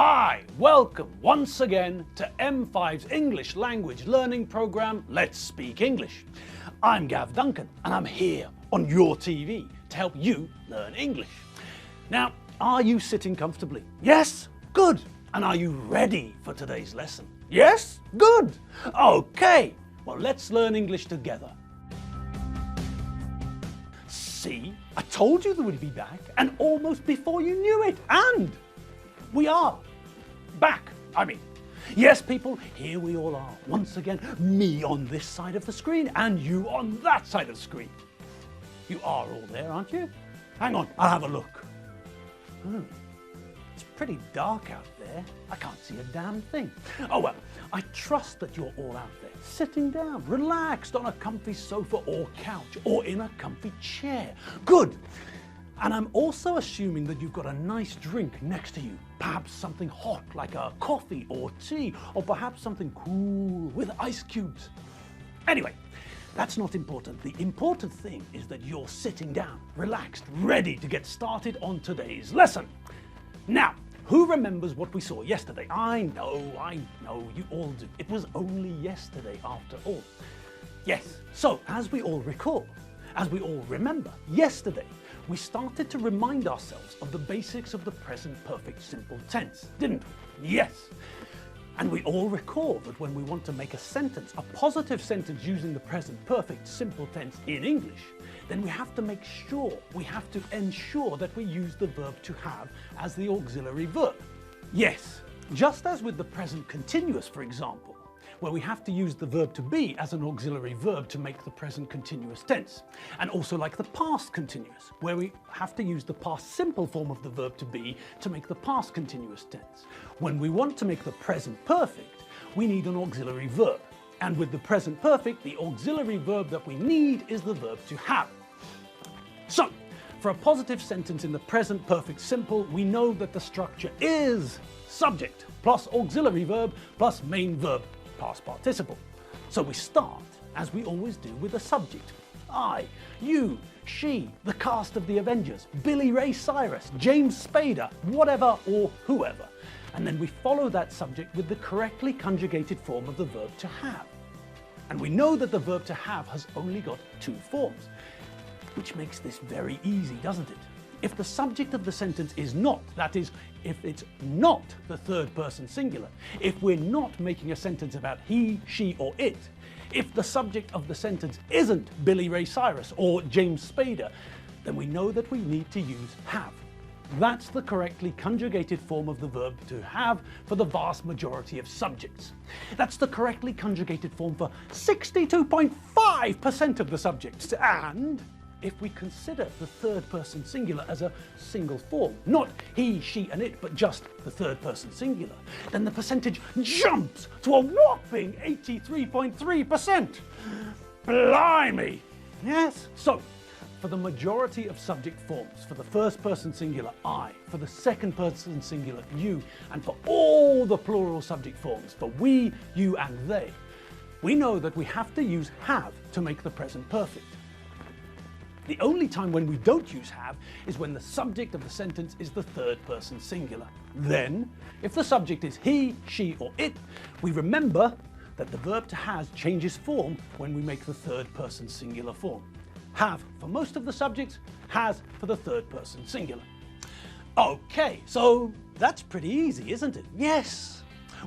Hi, welcome once again to M5's English language learning program, Let's Speak English. I'm Gav Duncan and I'm here on your TV to help you learn English. Now, are you sitting comfortably? Yes? Good. And are you ready for today's lesson? Yes? Good. Okay, well let's learn English together. See, I told you that we'd be back, and almost before you knew it, and we are back. Yes people, here we all are, once again, me on this side of the screen and you on that side of the screen. You are all there, aren't you? Hang on, I'll have a look. It's pretty dark out there. I can't see a damn thing. Oh well, I trust that you're all out there, sitting down, relaxed on a comfy sofa or couch, or in a comfy chair. Good. And I'm also assuming that you've got a nice drink next to you, perhaps something hot like a coffee or tea, or perhaps something cool with ice cubes. Anyway, that's not important. The important thing is that you're sitting down, relaxed, ready to get started on today's lesson. Now, who remembers what we saw yesterday? I know, you all do. It was only yesterday after all. Yes, so as we all recall, as we all remember, yesterday we started to remind ourselves of the basics of the present perfect simple tense, didn't we? Yes. And we all recall that when we want to make a sentence, a positive sentence using the present perfect simple tense in English, then we have to ensure that we use the verb to have as the auxiliary verb. Yes, just as with the present continuous, for example, where we have to use the verb to be as an auxiliary verb to make the present continuous tense. And also like the past continuous, where we have to use the past simple form of the verb to be to make the past continuous tense. When we want to make the present perfect, we need an auxiliary verb. And with the present perfect, the auxiliary verb that we need is the verb to have. So, for a positive sentence in the present perfect simple, we know that the structure is subject plus auxiliary verb plus main verb, past participle. So we start, as we always do, with the subject. I, you, she, the cast of the Avengers, Billy Ray Cyrus, James Spader, whatever or whoever. And then we follow that subject with the correctly conjugated form of the verb to have. And we know that the verb to have has only got two forms, which makes this very easy, doesn't it? If the subject of the sentence is not, that is, if it's not the third person singular, if we're not making a sentence about he, she, or it, if the subject of the sentence isn't Billy Ray Cyrus or James Spader, then we know that we need to use have. That's the correctly conjugated form of the verb to have for the vast majority of subjects. That's the correctly conjugated form for 62.5% of the subjects. And if we consider the third person singular as a single form, not he, she, and it, but just the third person singular, then the percentage jumps to a whopping 83.3%. Blimey! Yes, so for the majority of subject forms, for the first person singular I, for the second person singular you, and for all the plural subject forms, for we, you, and they, we know that we have to use have to make the present perfect. The only time when we don't use have is when the subject of the sentence is the third person singular. Then, if the subject is he, she, or it, we remember that the verb to has changes form when we make the third person singular form. Have for most of the subjects, has for the third person singular. Okay, so that's pretty easy, isn't it? Yes.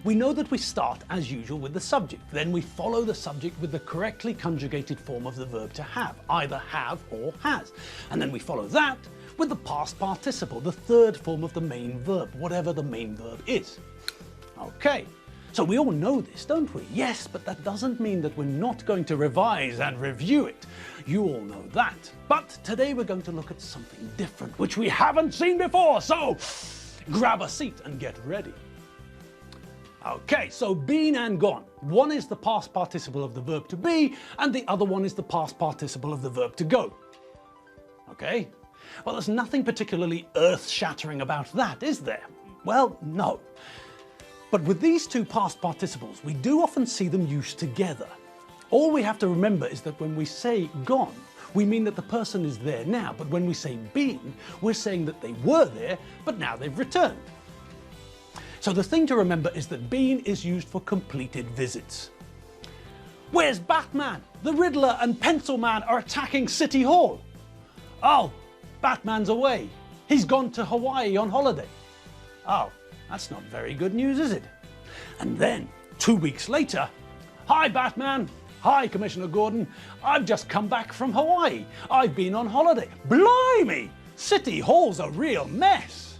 We know that we start, as usual, with the subject. Then we follow the subject with the correctly conjugated form of the verb to have, either have or has. And then we follow that with the past participle, the third form of the main verb, whatever the main verb is. Okay, so we all know this, don't we? Yes, but that doesn't mean that we're not going to revise and review it. You all know that. But today we're going to look at something different, which we haven't seen before, so grab a seat and get ready. Okay, so been and gone. One is the past participle of the verb to be, and the other one is the past participle of the verb to go. Okay? Well, there's nothing particularly earth-shattering about that, is there? Well, no. But with these two past participles, we do often see them used together. All we have to remember is that when we say gone, we mean that the person is there now, but when we say been, we're saying that they were there, but now they've returned. So the thing to remember is that been is used for completed visits. Where's Batman? The Riddler and Pencil Man are attacking City Hall. Oh, Batman's away. He's gone to Hawaii on holiday. Oh, that's not very good news, is it? And then, 2 weeks later, hi Batman. Hi Commissioner Gordon. I've just come back from Hawaii. I've been on holiday. Blimey! City Hall's a real mess.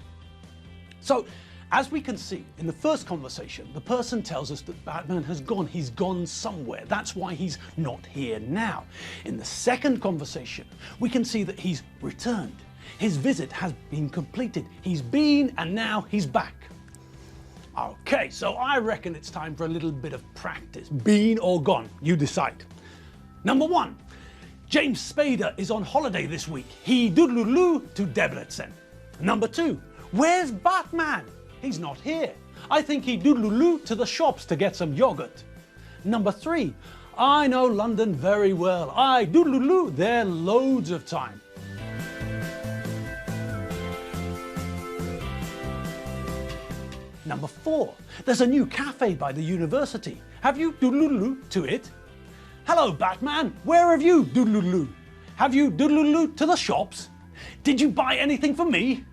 So, as we can see in the first conversation, the person tells us that Batman has gone. He's gone somewhere. That's why he's not here now. In the second conversation, we can see that he's returned. His visit has been completed. He's been and now he's back. Okay, so I reckon it's time for a little bit of practice. Been or gone, you decide. Number 1, James Spader is on holiday this week. He doodloo to Debrecen. Number 2, where's Batman? He's not here. I think he doodloo to the shops to get some yogurt. Number 3, I know London very well. I doodloo there loads of time. Number 4, there's a new cafe by the university. Have you doodloo to it? Hello Batman, where have you doodloo? Have you doodloo to the shops? Did you buy anything for me?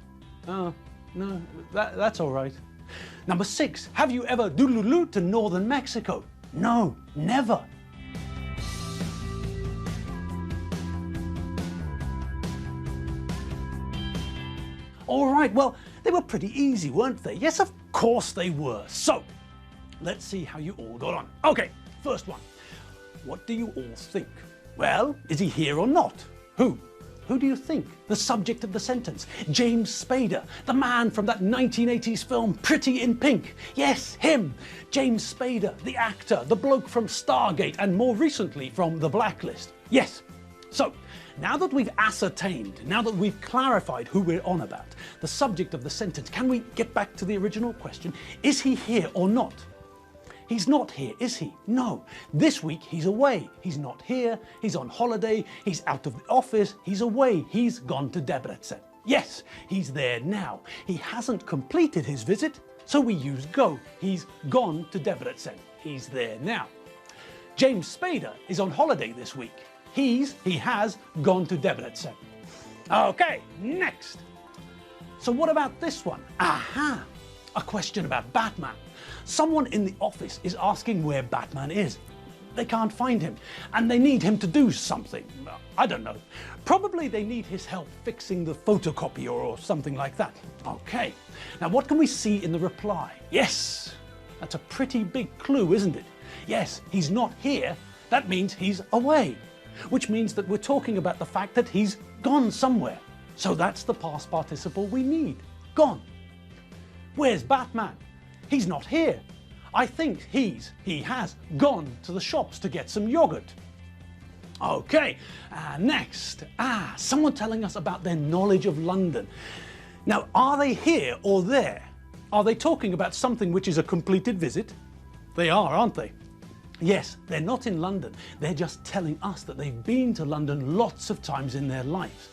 Oh, no, that's all right. Number 6, have you ever doodloo to northern Mexico? No, never. All right, well, they were pretty easy, weren't they? Yes, of course they were. So, let's see how you all got on. Okay, first one. What do you all think? Well, is he here or not? Who? Who do you think? The subject of the sentence. James Spader, the man from that 1980s film Pretty in Pink. Yes, him. James Spader, the actor, the bloke from Stargate and more recently from The Blacklist. Yes. So, now that we've ascertained, now that we've clarified who we're on about, the subject of the sentence, can we get back to the original question? Is he here or not? He's not here, is he? No. This week he's away. He's not here, he's on holiday, he's out of the office, he's away, he's gone to Debrecen. Yes, he's there now. He hasn't completed his visit, so we use go. He's gone to Debrecen. He's there now. James Spader is on holiday this week. He has gone to Debrecen. Okay, next. So what about this one? Aha! A question about Batman. Someone in the office is asking where Batman is. They can't find him, and they need him to do something. I don't know. Probably they need his help fixing the photocopier or something like that. Okay, now what can we see in the reply? Yes, that's a pretty big clue, isn't it? Yes, he's not here. That means he's away, which means that we're talking about the fact that he's gone somewhere. So that's the past participle we need. Gone. Where's Batman? He's not here. I think he has gone to the shops to get some yogurt. Okay, next. Someone telling us about their knowledge of London. Now, are they here or there? Are they talking about something which is a completed visit? They are, aren't they? Yes, they're not in London. They're just telling us that they've been to London lots of times in their lives.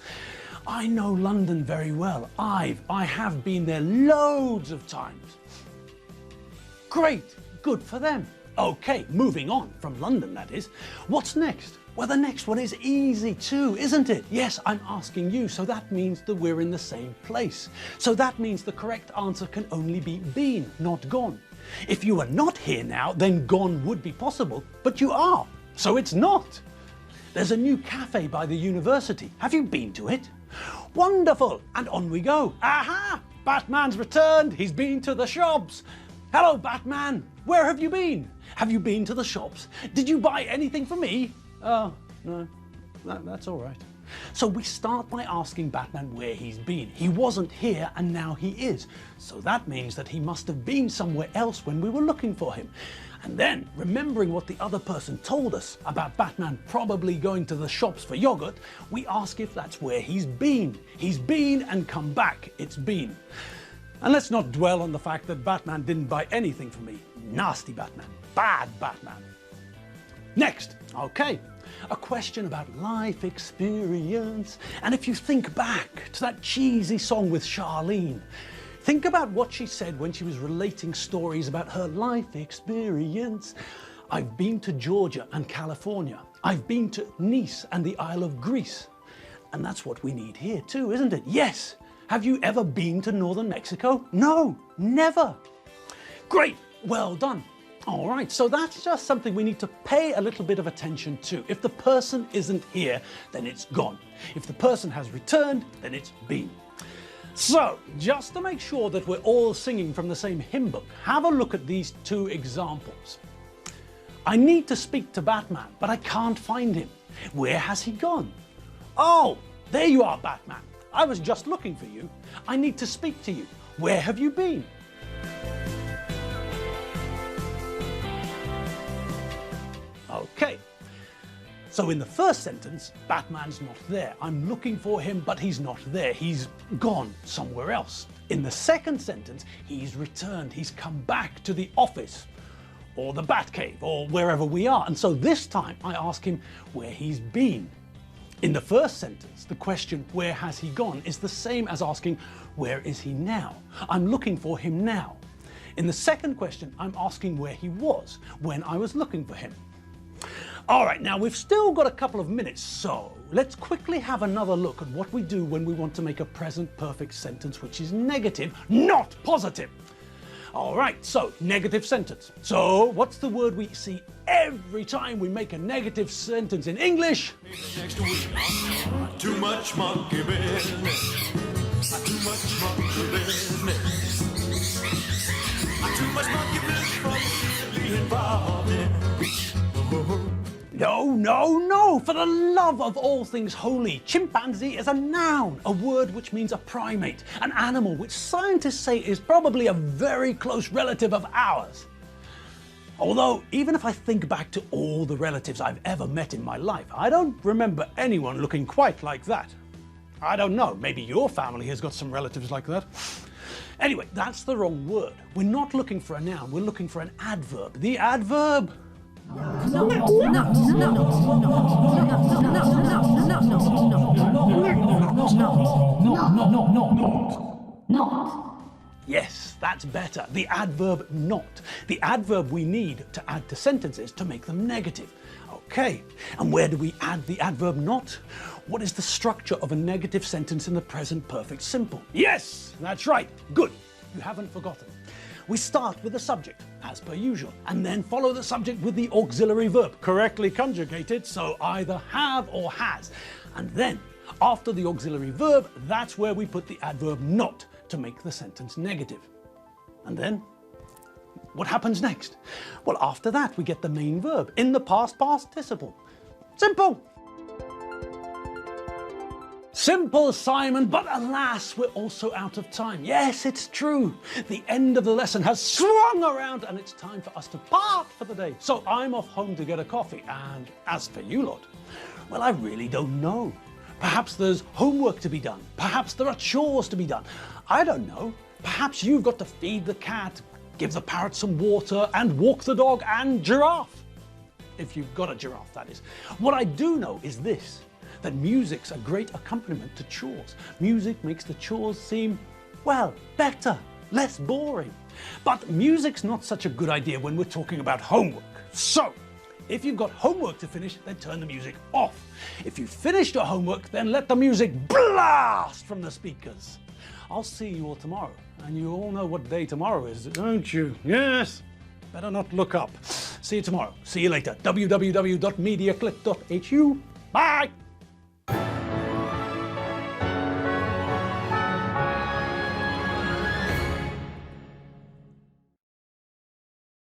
I know London very well. I have been there loads of times. Great, good for them. Okay, moving on from London, that is. What's next? Well, the next one is easy too, isn't it? Yes, I'm asking you, so that means that we're in the same place. So that means the correct answer can only be been, not gone. If you were not here now, then gone would be possible, but you are, so it's not. There's a new cafe by the university. Have you been to it? Wonderful, and on we go. Aha! Batman's returned, he's been to the shops. Hello, Batman, where have you been? Have you been to the shops? Did you buy anything for me? Oh, no, that's all right. So we start by asking Batman where he's been. He wasn't here and now he is. So that means that he must have been somewhere else when we were looking for him. And then, remembering what the other person told us about Batman probably going to the shops for yogurt, we ask if that's where he's been. He's been and come back, it's been. And let's not dwell on the fact that Batman didn't buy anything for me. Nasty Batman. Bad Batman. Next, okay, a question about life experience. And if you think back to that cheesy song with Charlene, Think about what she said when she was relating stories about her life experience. I've been to Georgia and California. I've been to Nice and the Isle of Greece. And that's what we need here too, isn't it? Yes. Have you ever been to northern Mexico? No, never. Great, well done. All right, so that's just something we need to pay a little bit of attention to. If the person isn't here, then it's gone. If the person has returned, then it's been. So, just to make sure that we're all singing from the same hymn book, have a look at these two examples. I need to speak to Batman, but I can't find him. Where has he gone? Oh, there you are, Batman. I was just looking for you. I need to speak to you. Where have you been? Okay. So in the first sentence, Batman's not there. I'm looking for him, but he's not there. He's gone somewhere else. In the second sentence, he's returned. He's come back to the office or the Batcave or wherever we are. And so this time I ask him where he's been. In the first sentence, the question, where has he gone, is the same as asking, where is he now? I'm looking for him now. In the second question, I'm asking where he was when I was looking for him. All right, now we've still got a couple of minutes, so let's quickly have another look at what we do when we want to make a present perfect sentence which is negative, not positive. All right, so negative sentence. So what's the word we see every time we make a negative sentence in English? Next week, too much monkey business. Too much monkey business. Too much monkey business for me involved in. No, for the love of all things holy, chimpanzee is a noun, a word which means a primate, an animal which scientists say is probably a very close relative of ours. Although, even if I think back to all the relatives I've ever met in my life, I don't remember anyone looking quite like that. I don't know, maybe your family has got some relatives like that. Anyway, that's the wrong word. We're not looking for a noun, we're looking for an adverb. The adverb... Yes, that's better. The adverb not. The adverb we need to add to sentences to make them negative. Okay, and where do we add the adverb not? What is the structure of a negative sentence in the present perfect simple? Yes, that's right. Good. You haven't forgotten. We start with the subject, as per usual, and then follow the subject with the auxiliary verb, correctly conjugated, so either have or has. And then, after the auxiliary verb, that's where we put the adverb not to make the sentence negative. And then, what happens next? Well, after that, we get the main verb in the past participle. Simple! Simple, Simon, but alas, we're also out of time. Yes, it's true. The end of the lesson has swung around and it's time for us to part for the day. So I'm off home to get a coffee. And as for you lot, well, I really don't know. Perhaps there's homework to be done. Perhaps there are chores to be done. I don't know. Perhaps you've got to feed the cat, give the parrot some water, and walk the dog and giraffe. If you've got a giraffe, that is. What I do know is this, that music's a great accompaniment to chores. Music makes the chores seem, well, better, less boring. But music's not such a good idea when we're talking about homework. So, if you've got homework to finish, then turn the music off. If you've finished your homework, then let the music blast from the speakers. I'll see you all tomorrow. And you all know what day tomorrow is, don't you? Yes. Better not look up. See you tomorrow. See you later. www.mediaclick.hu. Bye.